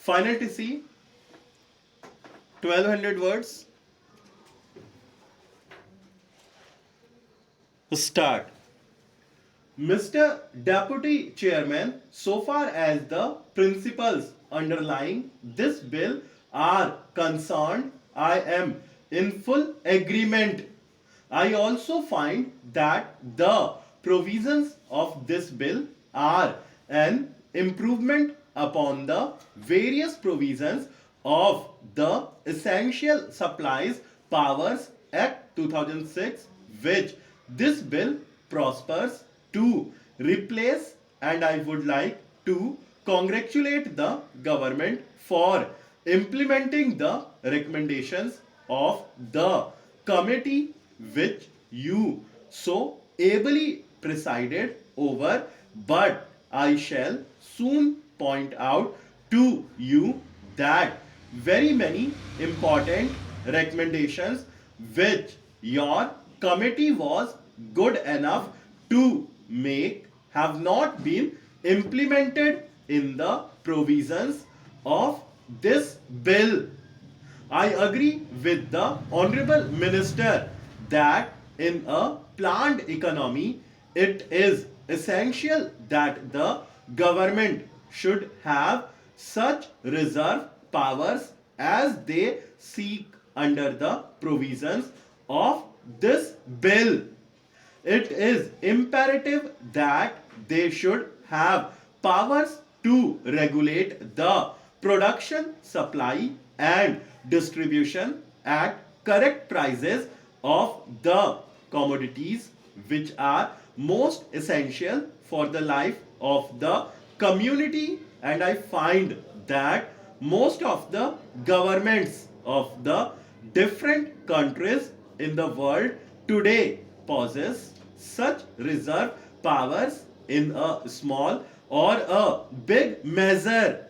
Final TC 1200 words. Start. Mr. Deputy Chairman, so far as the principles underlying this bill are concerned, I am in full agreement. I also find that the provisions of this bill are an improvement upon the various provisions of the Essential Supplies Powers Act 2006, which this bill prospers to replace, and I would like to congratulate the government for implementing the recommendations of the committee which you so ably presided over, but I shall soon point out to you that very many important recommendations which your committee was good enough to make have not been implemented in the provisions of this bill. I agree with the Honorable Minister that in a planned economy, it is essential that the government should have such reserve powers as they seek under the provisions of this bill. It is imperative that they should have powers to regulate the production, supply, and distribution at correct prices of the commodities which are most essential for the life of the community. And I find that most of the governments of the different countries in the world today possess such reserve powers in a small or a big measure.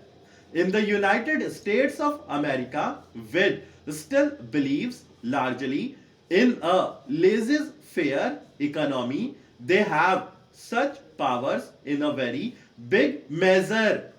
In the United States of America, which still believes largely in a laissez-faire economy, they have such powers in a very big measure.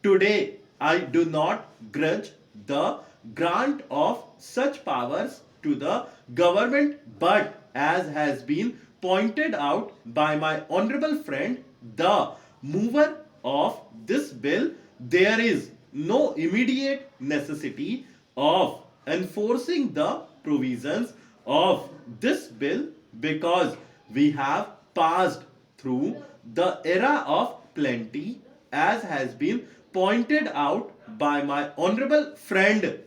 Today, I do not grudge the grant of such powers to the government, but as has been pointed out by my honorable friend, the mover of this bill, there is no immediate necessity of enforcing the provisions of this bill because we have passed through the era of plenty, as has been pointed out by my honorable friend.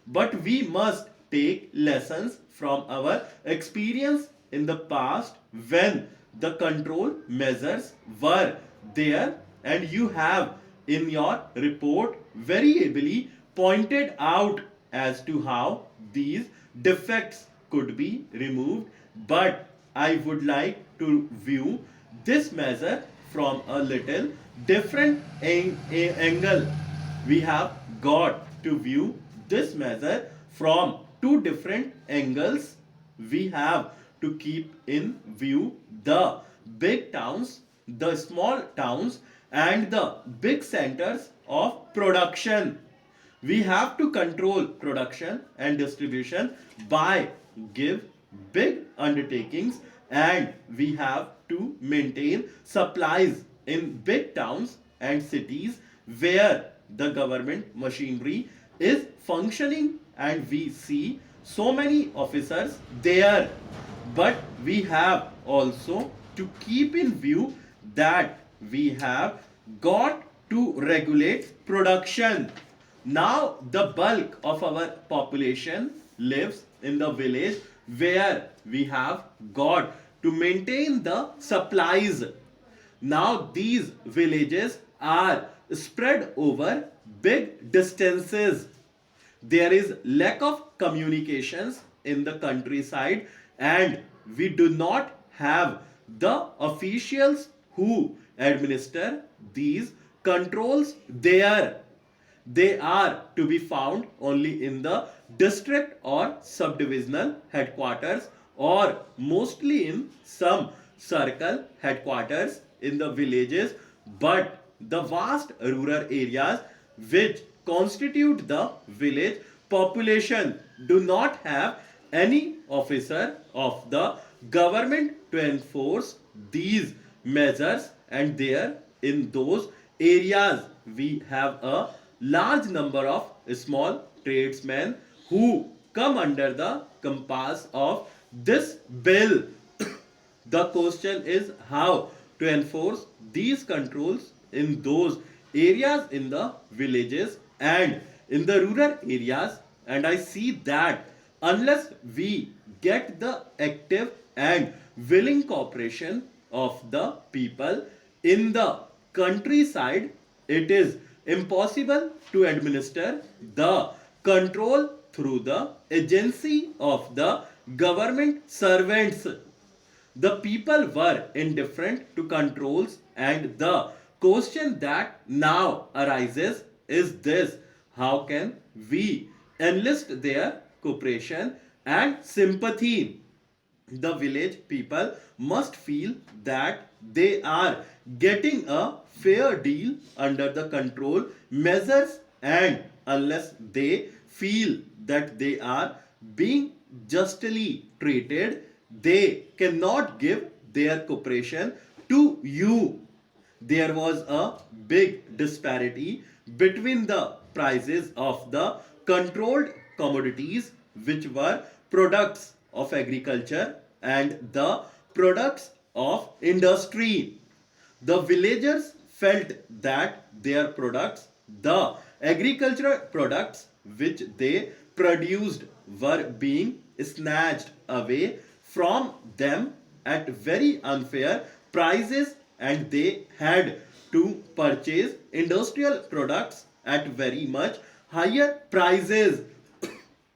But we must take lessons from our experience in the past when the control measures were there, and you have in your report very ably pointed out as to how these defects could be removed. But I would like to view this measure from a little different angle. We have got to view this measure from two different angles. We have to keep in view the big towns, the small towns, and the big centers of production. We have to control production and distribution by give big undertakings, and we have to maintain supplies in big towns and cities where the government machinery is functioning, and we see so many officers there. But we have also to keep in view that we have got to regulate production. Now the bulk of our population lives in the village where we have got to maintain the supplies. Now these villages are spread over big distances. There is lack of communications in the countryside, and we do not have the officials who administer these controls there. They are to be found only in the district or subdivisional headquarters, or mostly in some circle headquarters in the villages. But the vast rural areas which constitute the village population do not have any officer of the government to enforce these measures, and there in those areas we have a large number of small tradesmen who come under the compass of this bill. The question is how to enforce these controls in those areas in the villages and in the rural areas. And I see that unless we get the active and willing cooperation of the people in the countryside, it is impossible to administer the control through the agency of the government servants. The people were indifferent to controls, and the question that now arises is this: how can we enlist their cooperation and sympathy? The village people must feel that they are getting a fair deal under the control measures, and unless they feel that they are being justly treated, they cannot give their cooperation to you. There was a big disparity between the prices of the controlled commodities, which were products of agriculture, and the products of industry. The villagers felt that their products, the agricultural products which they produced, were being snatched away from them at very unfair prices, and they had to purchase industrial products at very much higher prices.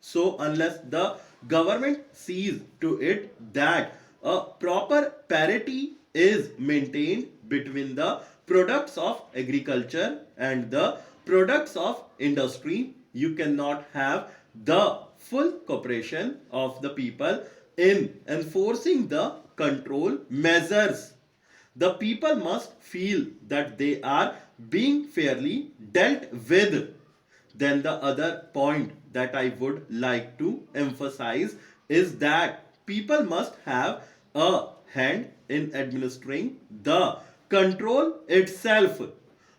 So, unless the government sees to it that a proper parity is maintained between the products of agriculture and the products of industry, you cannot have the full cooperation of the people in enforcing the control measures. The people must feel that they are being fairly dealt with. Then the other point that I would like to emphasize is that people must have a hand in administering the control itself.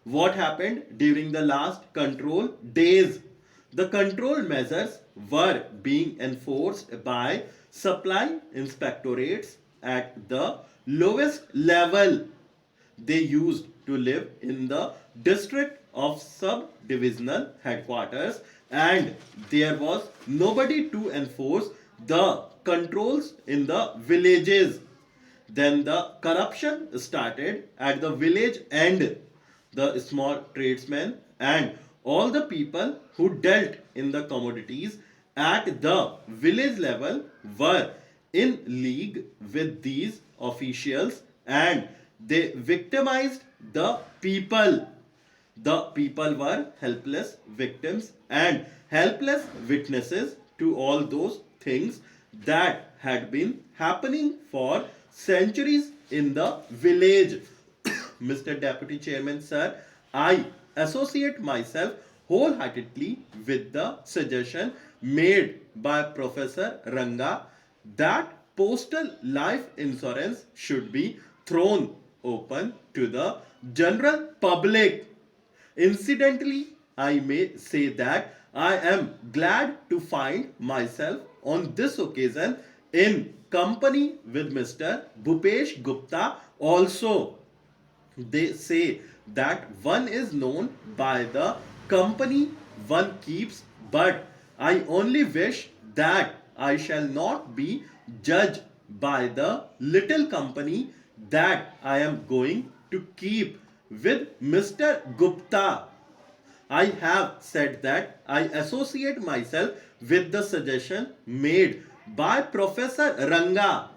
What happened during the last control days? The control measures were being enforced by supply inspectorates at the lowest level. They used to live in the district of sub-divisional headquarters, and there was nobody to enforce the controls in the villages. Then the corruption started at the village end. The small tradesmen and all the people who dealt in the commodities at the village level were in league with these officials, and they victimized the people. The people were helpless victims and helpless witnesses to all those things that had been happening for centuries in the village. Mr. Deputy Chairman, sir, I associate myself wholeheartedly with the suggestion made by Professor Ranga that postal life insurance should be thrown open to the general public. Incidentally, I may say that I am glad to find myself on this occasion in company with Mr. Bhupesh Gupta also. They say that one is known by the company one keeps, but I only wish that I shall not be judged by the little company that I am going to keep with Mr. Gupta. I have said that I associate myself with the suggestion made by Professor Ranga.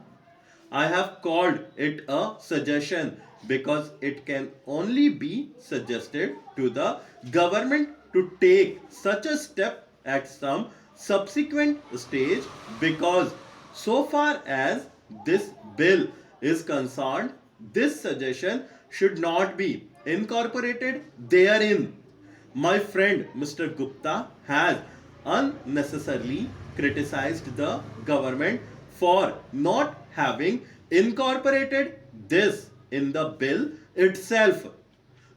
I have called it a suggestion because it can only be suggested to the government to take such a step at some subsequent stage, because so far as this bill is concerned, this suggestion should not be incorporated therein. My friend Mr. Gupta has unnecessarily criticized the government for not having incorporated this in the bill itself.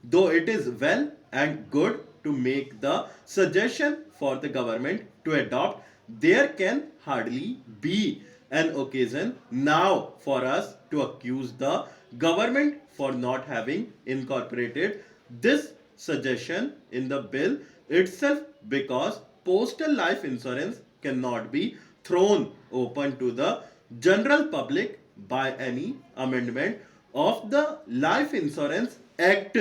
Though it is well and good to make the suggestion for the government to adopt, there can hardly be an occasion now for us to accuse the government for not having incorporated this suggestion in the bill itself, because postal life insurance cannot be thrown open to the general public by any amendment of the Life Insurance Act.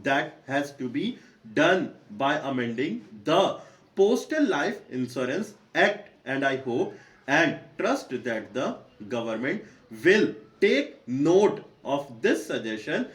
That has to be done by amending the Postal Life Insurance Act, and I hope and trust that the government will take note of this suggestion,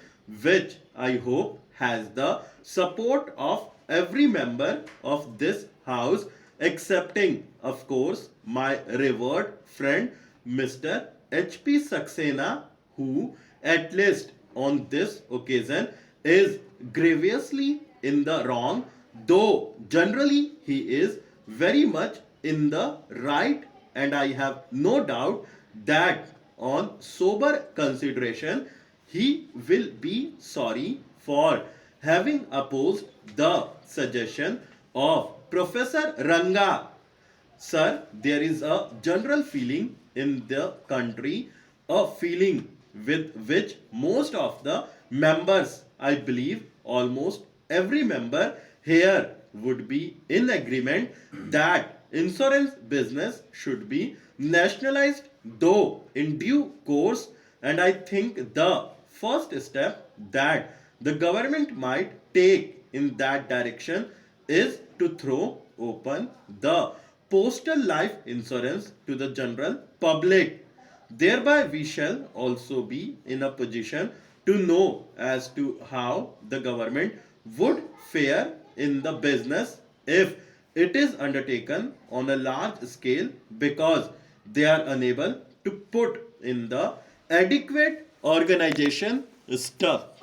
which I hope has the support of every member of this house, excepting, of course, my revered friend Mr. H.P. Saxena, who, at least on this occasion, is grievously in the wrong, though generally he is very much in the right, and I have no doubt that on sober consideration he will be sorry for having opposed the suggestion of Professor Ranga. Sir, there is a general feeling in the country, a feeling with which most of the members, I believe almost every member here, would be in agreement that insurance business should be nationalized, though in due course. And I think the first step that the government might take in that direction is to throw open the postal life insurance to the general public. Thereby, we shall also be in a position to know as to how the government would fare in the business if it is undertaken on a large scale, because they are unable to put in the adequate organization stuff.